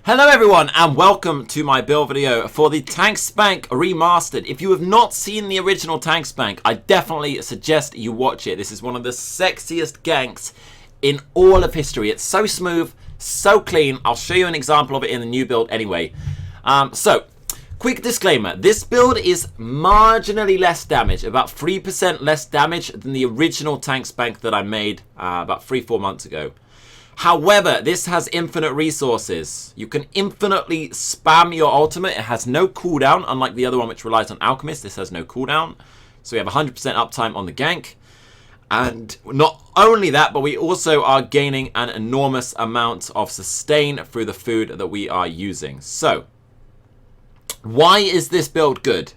Hello everyone and welcome to my build video for the Tank-Spank Remastered. If you have not seen the original Tank-Spank, I definitely suggest you watch it. This is one of the sexiest ganks in all of history. It's so smooth, so clean. I'll show you an example of it in the new build anyway. Quick disclaimer, this build is marginally less damage, about 3% less damage than the original Tank-Spank that I made about 3-4 months ago. However, this has infinite resources. You can infinitely spam your ultimate. It has no cooldown, unlike the other one which relies on Alchemist. This has no cooldown. So we have 100% uptime on the gank. And not only that, but we also are gaining an enormous amount of sustain through the food that we are using. So, why is this build good?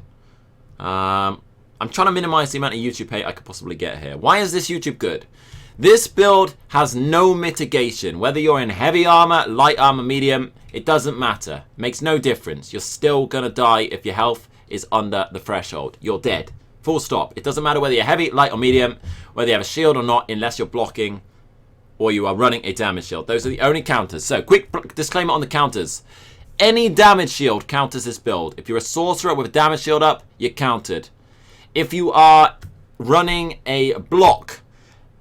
I'm trying to minimize the amount of YouTube hate I could possibly get here. Why is this YouTube good? This build has no mitigation. Whether you're in heavy armor, light armor, medium, it doesn't matter. It makes no difference. You're still gonna die if your health is under the threshold. You're dead. Full stop. It doesn't matter whether you're heavy, light, or medium, whether you have a shield or not, unless you're blocking or you are running a damage shield. Those are the only counters. So, quick disclaimer on the counters. Any damage shield counters this build. If you're a sorcerer with a damage shield up, you're countered. If you are running a block,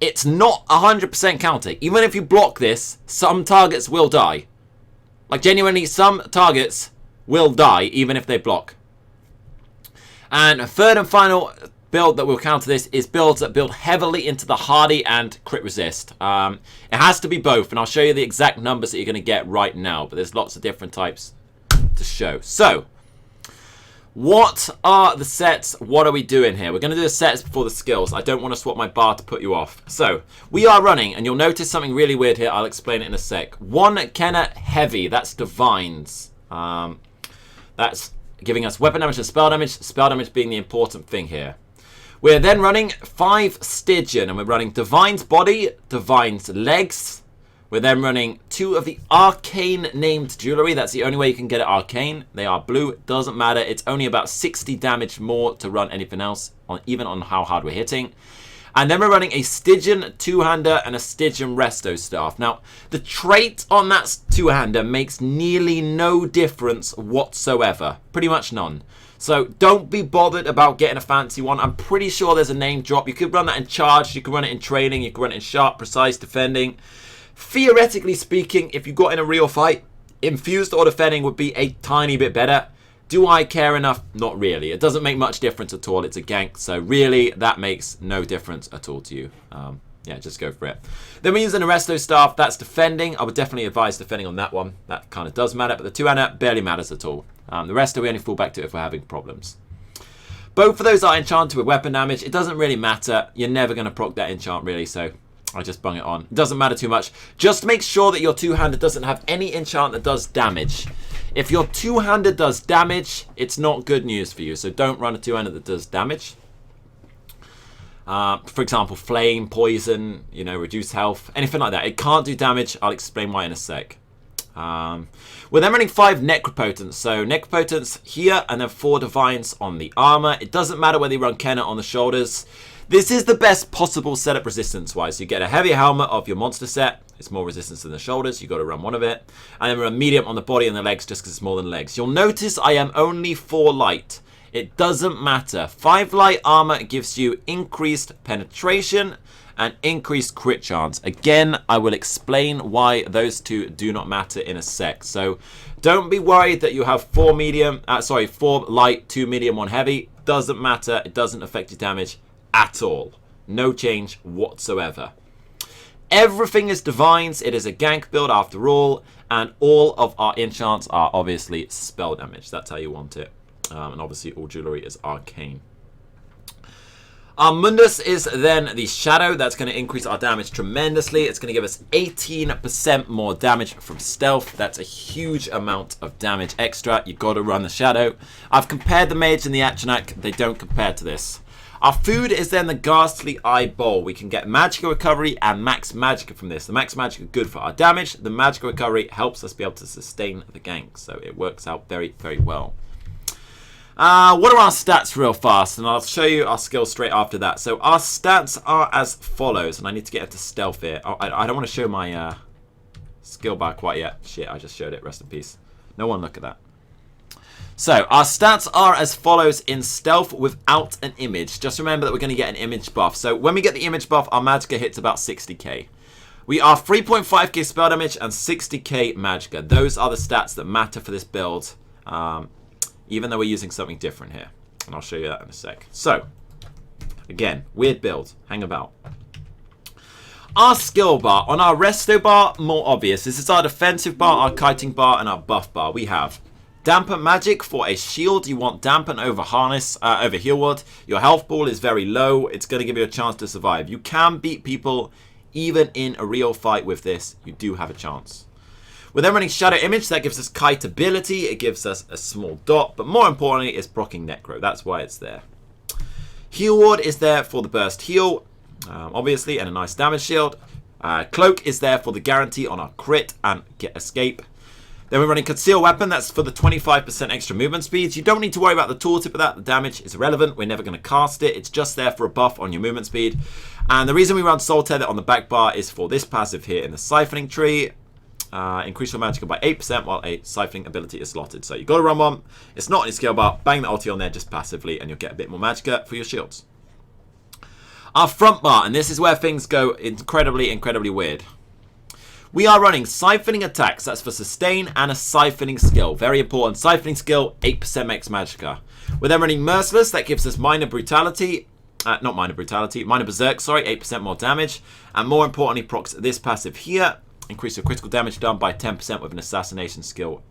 it's not 100% counter. Even if you block this, some targets will die. Like, genuinely, some targets will die, even if they block. And a third and final build that will counter this is builds that build heavily into the hardy and crit resist. It has to be both, and I'll show you the exact numbers that you're going to get right now. But there's lots of different types to show. So, what are the sets? What are we doing here? We're going to do the sets before the skills. I don't want to swap my bar to put you off. So, we are running, and you'll notice something really weird here. I'll explain it in a sec. 1 Kenna Heavy. That's Divines. That's giving us weapon damage and spell damage being the important thing here. We're then running 5 Stygian, and we're running Divine's Body, Divine's Legs. We're then running 2 of the arcane named jewelry. That's the only way you can get it arcane. They are blue. It doesn't matter. It's only about 60 damage more to run anything else, even on how hard we're hitting. And then we're running a Stygian two-hander and a Stygian resto staff. Now, the trait on that two-hander makes nearly no difference whatsoever. Pretty much none. So don't be bothered about getting a fancy one. I'm pretty sure there's a name drop. You could run that in charge. You could run it in training. You could run it in sharp, precise defending. Theoretically speaking, if you got in a real fight, infused or defending would be a tiny bit better. Do I care enough? Not really. It doesn't make much difference at all. It's a gank, so really that makes no difference at all to you. Yeah, just go for it. Then we're using the resto staff. That's defending. I would definitely advise defending on that one. That kind of does matter, but the two-hander barely matters at all. The rest we only fall back to if we're having problems. Both of those are enchanted with weapon damage. It doesn't really matter. You're never going to proc that enchant really, so I just bung it on. It doesn't matter too much. Just make sure that your two-hander doesn't have any enchant that does damage. If your two-hander does damage, it's not good news for you. So don't run a two-hander that does damage. For example, flame, poison, reduce health, anything like that. It can't do damage. I'll explain why in a sec. We're then running 5 Necropotents. So Necropotents here and then 4 Divines on the armor. It doesn't matter whether you run Kenna on the shoulders. This is the best possible setup resistance-wise. You get a heavy helmet of your monster set. It's more resistance than the shoulders. You've got to run one of it. And then we're a medium on the body and the legs just because it's more than legs. You'll notice I am only 4 light. It doesn't matter. 5 light armor gives you increased penetration and increased crit chance. Again, I will explain why those two do not matter in a sec. So don't be worried that you have 4 light, 2 medium, 1 heavy. Doesn't matter. It doesn't affect your damage at all. No change whatsoever. Everything is divines. It is a gank build after all, and all of our enchants are obviously spell damage. That's how you want it. And obviously all jewelry is arcane. Our Mundus is then the shadow. That's going to increase our damage tremendously. It's going to give us 18% more damage from stealth. That's a huge amount of damage extra. You've got to run the shadow. I've compared the mage and the Achanak. They don't compare to this. Our food is then the Ghastly Eyeball. We can get Magical Recovery and Max Magicka from this. The Max Magicka good for our damage. The Magical Recovery helps us be able to sustain the gank. So it works out very, very well. What are our stats real fast? And I'll show you our skills straight after that. So our stats are as follows. And I need to get into stealth here. I don't want to show my skill bar quite yet. Shit, I just showed it. Rest in peace. No one look at that. So, our stats are as follows in stealth without an image. Just remember that we're going to get an image buff. So, when we get the image buff, our magicka hits about 60k. We are 3.5k spell damage and 60k magicka. Those are the stats that matter for this build, even though we're using something different here. And I'll show you that in a sec. So, again, weird build. Hang about. Our skill bar. On our resto bar, more obvious. This is our defensive bar, our kiting bar, and our buff bar. We have Dampen Magic for a shield. You want Dampen over Harness, over Heal Ward. Your health ball is very low. It's going to give you a chance to survive. You can beat people even in a real fight with this. You do have a chance. We're then running Shadow Image. That gives us kite ability. It gives us a small dot. But more importantly, it's proccing Necro. That's why it's there. Heal Ward is there for the burst heal, obviously, and a nice damage shield. Cloak is there for the guarantee on our crit and get escape. Then we're running Conceal Weapon. That's for the 25% extra movement speed. You don't need to worry about the tooltip of that. The damage is irrelevant. We're never going to cast it. It's just there for a buff on your movement speed. And the reason we run Soul Tether on the back bar is for this passive here in the Siphoning tree. Increase your magicka by 8% while a Siphoning ability is slotted. So you've got to run one. It's not in your skill bar. Bang the ulti on there just passively and you'll get a bit more magicka for your shields. Our front bar, and this is where things go incredibly, incredibly weird. We are running Siphoning attacks. That's for sustain and a Siphoning skill. Very important. Siphoning skill, 8% max magicka. We're then running Merciless. That gives us Minor Brutality. Not Minor Brutality. Minor Berserk, sorry. 8% more damage. And more importantly, procs this passive here. Increase your critical damage done by 10% with an Assassination skill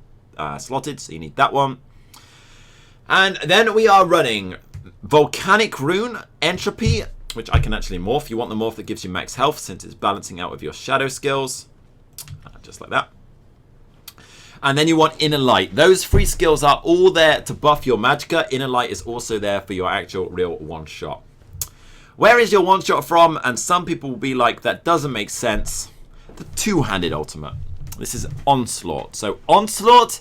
slotted. So you need that one. And then we are running Volcanic Rune, Entropy, which I can actually morph. You want the morph that gives you max health since it's balancing out with your shadow skills. Just like that. And then you want Inner Light. Those three skills are all there to buff your magicka. Inner Light is also there for your actual real one-shot. Where is your one-shot from? And some people will be like, that doesn't make sense. The two-handed ultimate. This is Onslaught. So Onslaught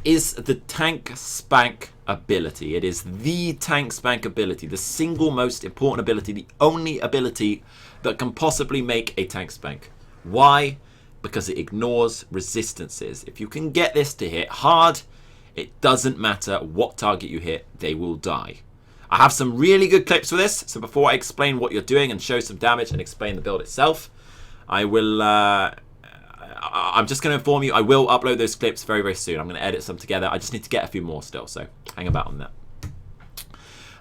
is the Tank-Spank ability. It is the Tank-Spank ability. The single most important ability. The only ability that can possibly make a Tank-Spank. Why? Because it ignores resistances. If you can get this to hit hard, it doesn't matter what target you hit, they will die. I have some really good clips for this, so before I explain what you're doing and show some damage and explain the build itself, I will, I'm just going to inform you, I will upload those clips very, very soon. I'm going to edit some together. I just need to get a few more still, so hang about on that.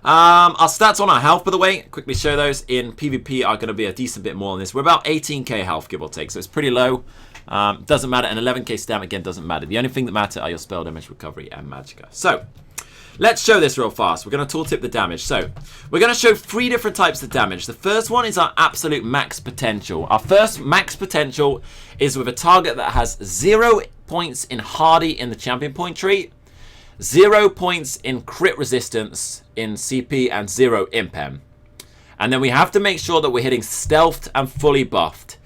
Our stats on our health, by the way, quickly show those. In PvP are going to be a decent bit more on this. We're about 18k health, give or take, so it's pretty low. Doesn't matter, and 11k stam, again, doesn't matter. The only thing that matter are your spell damage, recovery, and magicka. So, let's show this real fast. We're going to tooltip the damage. So, we're going to show 3 different types of damage. The first one is our absolute max potential. Our first max potential is with a target that has 0 points in Hardy in the champion point tree, 0 points in crit resistance in CP, and 0 impem. And then we have to make sure that we're hitting stealthed and fully buffed.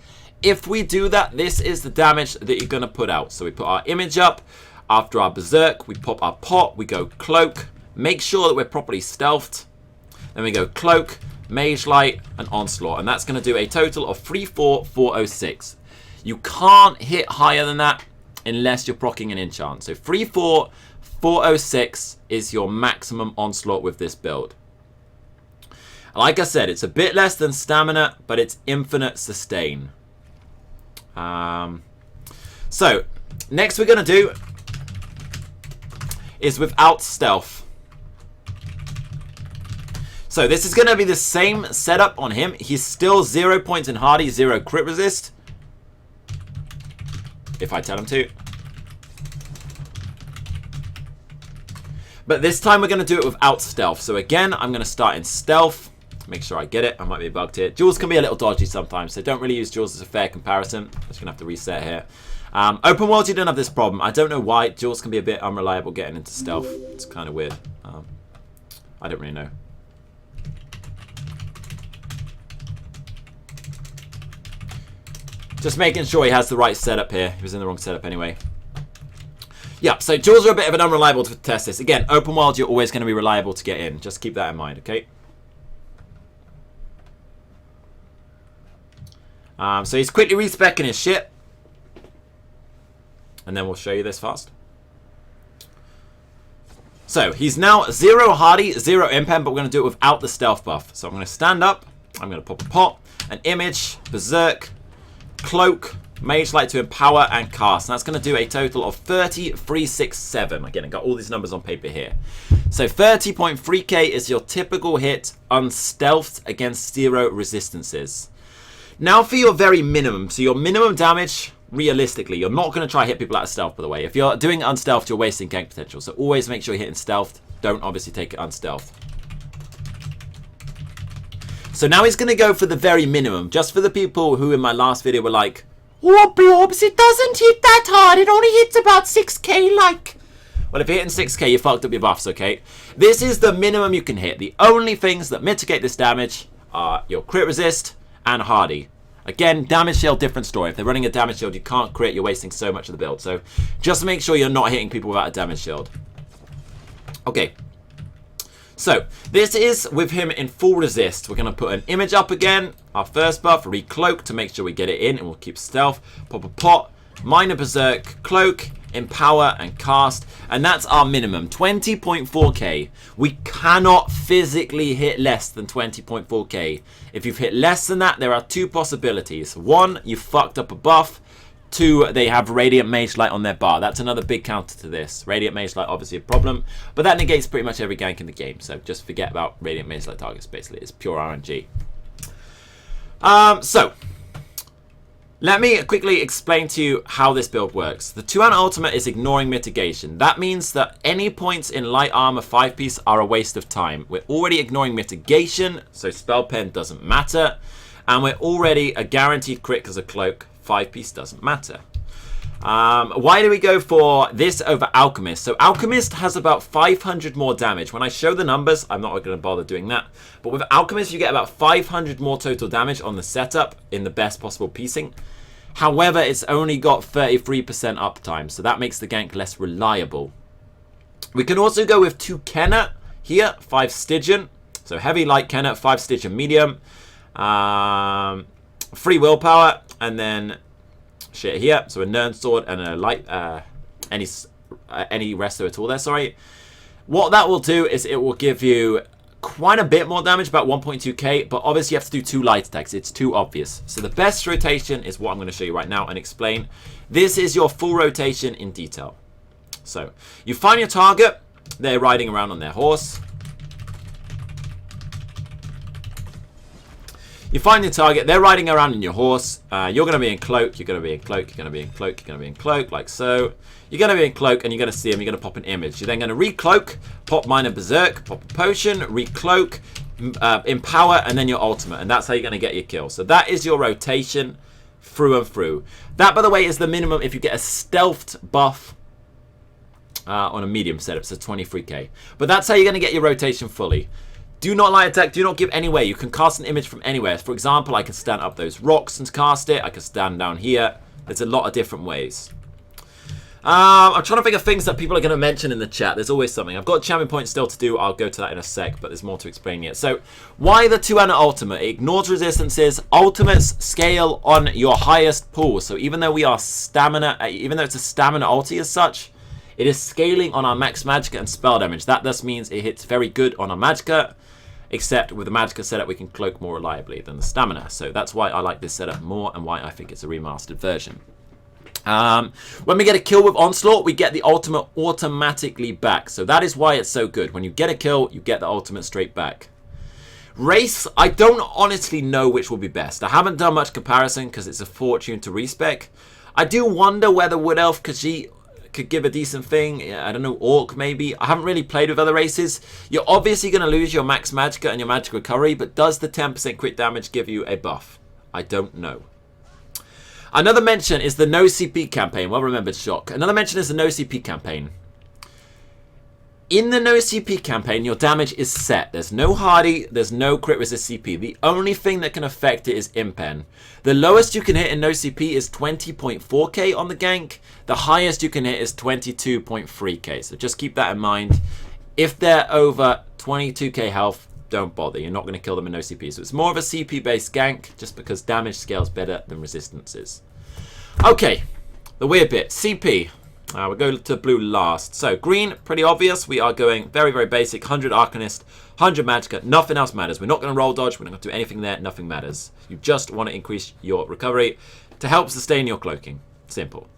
If we do that, this is the damage that you're going to put out. So we put our image up. After our berserk, we pop our pot. We go cloak. Make sure that we're properly stealthed. Then we go cloak, mage light, and onslaught. And that's going to do a total of 34406. You can't hit higher than that unless you're proccing an enchant. So 34406 is your maximum onslaught with this build. Like I said, it's a bit less than stamina, but it's infinite sustain. So, next we're going to do is without stealth. So this is going to be the same setup on him. He's still 0 points in Hardy, 0 crit resist. If I tell him to. But this time we're going to do it without stealth. So again, I'm going to start in stealth. Make sure I get it. I might be bugged here. Duels can be a little dodgy sometimes, so don't really use duels as a fair comparison. I'm just going to have to reset here. Open world, you don't have this problem. I don't know why. Duels can be a bit unreliable getting into stealth. It's kind of weird. I don't really know. Just making sure he has the right setup here. He was in the wrong setup anyway. Yeah, so duels are a bit of an unreliable to test this. Again, open world, you're always going to be reliable to get in. Just keep that in mind, okay? So he's quickly respecking his shit. And then we'll show you this fast. So he's now 0 hardy, 0 impen, but we're going to do it without the stealth buff. So I'm going to stand up. I'm going to pop a pot, an image, berserk, cloak, mage light to empower, and cast. And that's going to do a total of 30,367. Again, I got all these numbers on paper here. So 30.3k is your typical hit unstealthed against 0 resistances. Now for your very minimum. So your minimum damage, realistically, you're not going to try hit people out of stealth, by the way. If you're doing unstealthed, you're wasting gank potential. So always make sure you're hitting stealth. Don't obviously take it unstealthed. So now he's going to go for the very minimum. Just for the people who in my last video were like, "Oh, Blobs, it doesn't hit that hard. It only hits about 6k like." Well, if you're hitting 6k, you fucked up your buffs, okay? This is the minimum you can hit. The only things that mitigate this damage are your crit resist and hardy. Again, damage shield, different story. If they're running a damage shield, you can't crit. You're wasting so much of the build. So just make sure you're not hitting people without a damage shield. Okay. So this is with him in full resist. We're going to put an image up again. Our first buff, recloak to make sure we get it in. And we'll keep stealth. Pop a pot. Minor berserk. Cloak. Empower and cast, and that's our minimum, 20.4k. We cannot physically hit less than 20.4k. If you've hit less than that, there are 2 possibilities. 1, you fucked up a buff. 2, they have Radiant Mage Light on their bar. That's another big counter to this. Radiant Mage Light, obviously a problem, but that negates pretty much every gank in the game, so just forget about Radiant Mage Light targets, basically. It's pure RNG. So let me quickly explain to you how this build works. The 2-hand ultimate is ignoring mitigation. That means that any points in light armor 5-piece are a waste of time. We're already ignoring mitigation, so spell pen doesn't matter. And we're already a guaranteed crit because of cloak. 5-piece doesn't matter. Why do we go for this over Alchemist? So Alchemist has about 500 more damage. When I show the numbers, I'm not going to bother doing that. But with Alchemist, you get about 500 more total damage on the setup in the best possible piecing. However, it's only got 33% uptime, so that makes the gank less reliable. We can also go with 2 Kenner here, 5 Stygian. So heavy, light Kenner, 5 Stygian, medium. 3 willpower, and then shit here. So a Nern Sword and a light, any resto at all there, sorry. What that will do is it will give you quite a bit more damage, about 1.2k, but obviously you have to do 2 light attacks. It's too obvious. So the best rotation is what I'm going to show you right now and explain. This is your full rotation in detail. So you find your target. They're riding around on their horse. You find your target. They're riding around in your horse. You're going to be in cloak. You're going to be in cloak. You're going to be in cloak. You're going to be in cloak, like so. You're going to be in cloak, and you're going to see him. You're going to pop an image. You're then going to recloak, pop minor berserk, pop a potion, recloak, empower, and then your ultimate. And that's how you're going to get your kill. So that is your rotation through and through. That, by the way, is the minimum if you get a stealthed buff on a medium setup. So 23k. But that's how you're going to get your rotation fully. Do not light attack. Do not give any way. You can cast an image from anywhere. For example, I can stand up those rocks and cast it. I can stand down here. There's a lot of different ways. I'm trying to think of things that people are going to mention in the chat. There's always something. I've got champion points still to do. I'll go to that in a sec, but there's more to explain yet. So, why the 2-hand ultimate? It ignores resistances. Ultimates scale on your highest pool. So, even though we are stamina, even though it's a stamina ulti as such, it is scaling on our max magicka and spell damage. That thus means it hits very good on our magicka, except with the magicka setup, we can cloak more reliably than the stamina. So, that's why I like this setup more and why I think it's a remastered version. When we get a kill with Onslaught, we get the ultimate automatically back. So that is why it's so good. When you get a kill, you get the ultimate straight back. Race, I don't honestly know which will be best. I haven't done much comparison because it's a fortune to respec. I do wonder whether Wood Elf could give a decent thing. I don't know, Orc maybe. I haven't really played with other races. You're obviously going to lose your max magicka and your magic recovery, but does the 10% crit damage give you a buff? I don't know. Another mention is the no CP campaign. Well remembered, Shock. Another mention is the no CP campaign. In the no CP campaign, your damage is set. There's no hardy, there's no crit resist CP. The only thing that can affect it is impen. The lowest you can hit in no CP is 20.4k on the gank. The highest you can hit is 22.3k. So just keep that in mind. If they're over 22k health, don't bother. You're not going to kill them in no CP. So it's more of a CP based gank just because damage scales better than resistances. Okay, the weird bit, CP. We'll go to blue last. So green, pretty obvious. We are going very, very basic. 100 Arcanist, 100 Magicka. Nothing else matters. We're not going to roll dodge. We're not going to do anything there. Nothing matters. You just want to increase your recovery to help sustain your cloaking. Simple.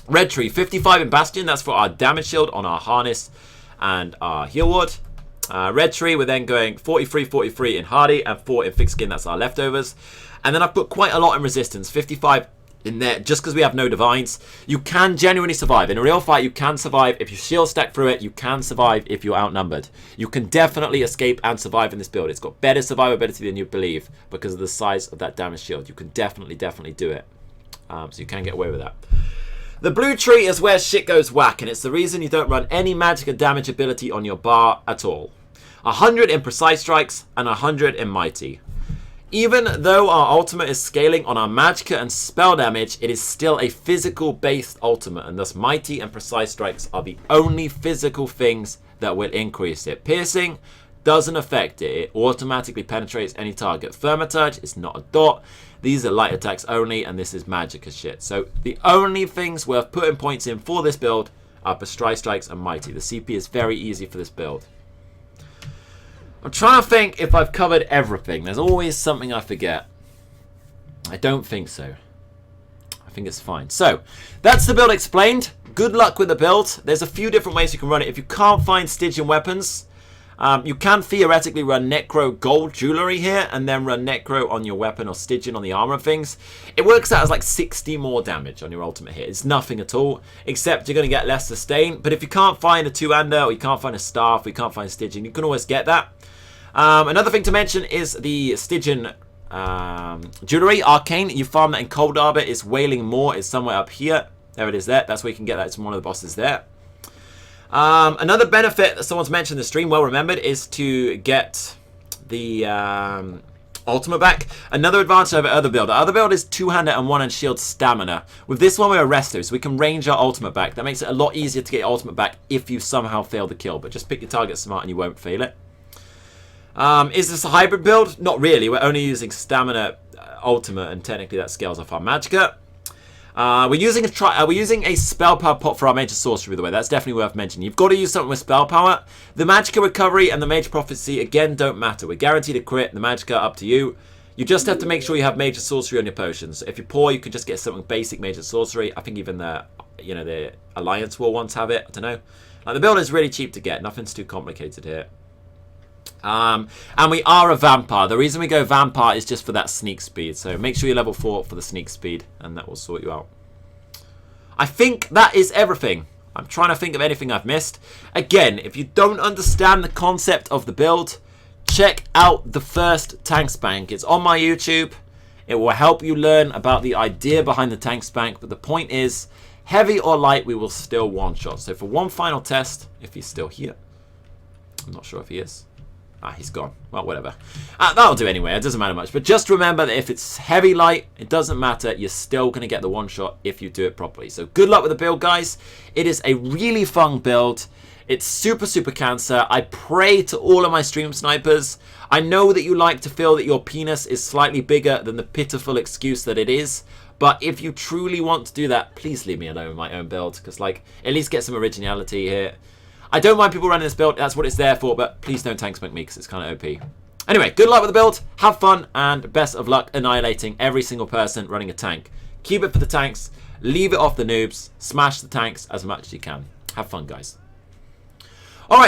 Red tree, 55 in Bastion. That's for our damage shield on our harness and our heal ward. Red tree, we're then going 43, 43 in hardy and 4 in thick skin. That's our leftovers. And then I've put quite a lot in resistance. 55 in there just because we have no divines. You can genuinely survive. In a real fight, you can survive. If you shield stack through it, you can survive if you're outnumbered. You can definitely escape and survive in this build. It's got better survivability than you believe because of the size of that damage shield. You can definitely do it. So you can get away with that. The blue tree is where shit goes whack, and it's the reason you don't run any magic or damage ability on your bar at all. 100 in precise strikes and 100 in mighty. Even though our ultimate is scaling on our magicka and spell damage, it is still a physical based ultimate, and thus mighty and precise strikes are the only physical things that will increase it. Piercing doesn't affect it. It automatically penetrates any target. Thermatouch is not a dot. These are light attacks only, and this is magicka shit. So the only things worth putting points in for this build are precise strikes and mighty. The CP is very easy for this build. I'm trying to think if I've covered everything. There's always something I forget. I don't think so. I think it's fine. So, that's the build explained. Good luck with the build. There's a few different ways you can run it. If you can't find Stygian weapons, you can theoretically run Necro gold jewelry here and then run Necro on your weapon or Stygian on the armor and things. It works out as like 60 more damage on your ultimate hit. It's nothing at all, except you're going to get less sustain. But if you can't find a two-hander or you can't find a staff or you can't find Stygian, you can always get that. Another thing to mention is the Stygian jewelry, arcane. You farm that in Cold Arbor. It's Wailing Moor. It's somewhere up here. There it is there. That's where you can get that. It's one of the bosses there. Another benefit that someone's mentioned in the stream, well remembered, is to get the ultimate back. Another advantage over other build. Our other build is two-hander and one-hand shield stamina. With this one, we're resto, so we can range our ultimate back. That makes it a lot easier to get your ultimate back if you somehow fail the kill. But just pick your target smart and you won't fail it. Is this a hybrid build? Not really. We're only using stamina ultimate, and technically that scales off our magicka. We're using a spell power pot for our major sorcery, by the way. That's definitely worth mentioning. You've got to use something with spell power. The magicka recovery and the major prophecy again don't matter. We're guaranteed a crit. The magicka up to you. You just have to make sure you have major sorcery on your potions. If you're poor, you can just get something basic major sorcery. I think even the Alliance War ones have it. I don't know. Like, the build is really cheap to get. Nothing's too complicated here. And we are a vampire. The reason we go vampire is just for that sneak speed. So make sure you're level 4 for the sneak speed, and that will sort you out. I think that is everything. I'm trying to think of anything I've missed. Again, if you don't understand the concept of the build, check out the first Tank-Spank. It's on my YouTube. It will help you learn about the idea behind the Tank-Spank. But the point is, heavy or light, we will still one-shot. So for one final test, if he's still here. I'm not sure if he is. Ah, he's gone. Well, whatever. That'll do anyway. It doesn't matter much. But just remember that if it's heavy light, it doesn't matter. You're still going to get the one shot if you do it properly. So good luck with the build, guys. It is a really fun build. It's super, super cancer. I pray to all of my stream snipers. I know that you like to feel that your penis is slightly bigger than the pitiful excuse that it is. But if you truly want to do that, please leave me alone with my own build. Because, like, at least get some originality here. I don't mind people running this build, that's what it's there for, but please don't Tank-Spank me because it's kind of OP. Anyway, good luck with the build, have fun, and best of luck annihilating every single person running a tank. Keep it for the tanks, leave it off the noobs, smash the tanks as much as you can. Have fun, guys.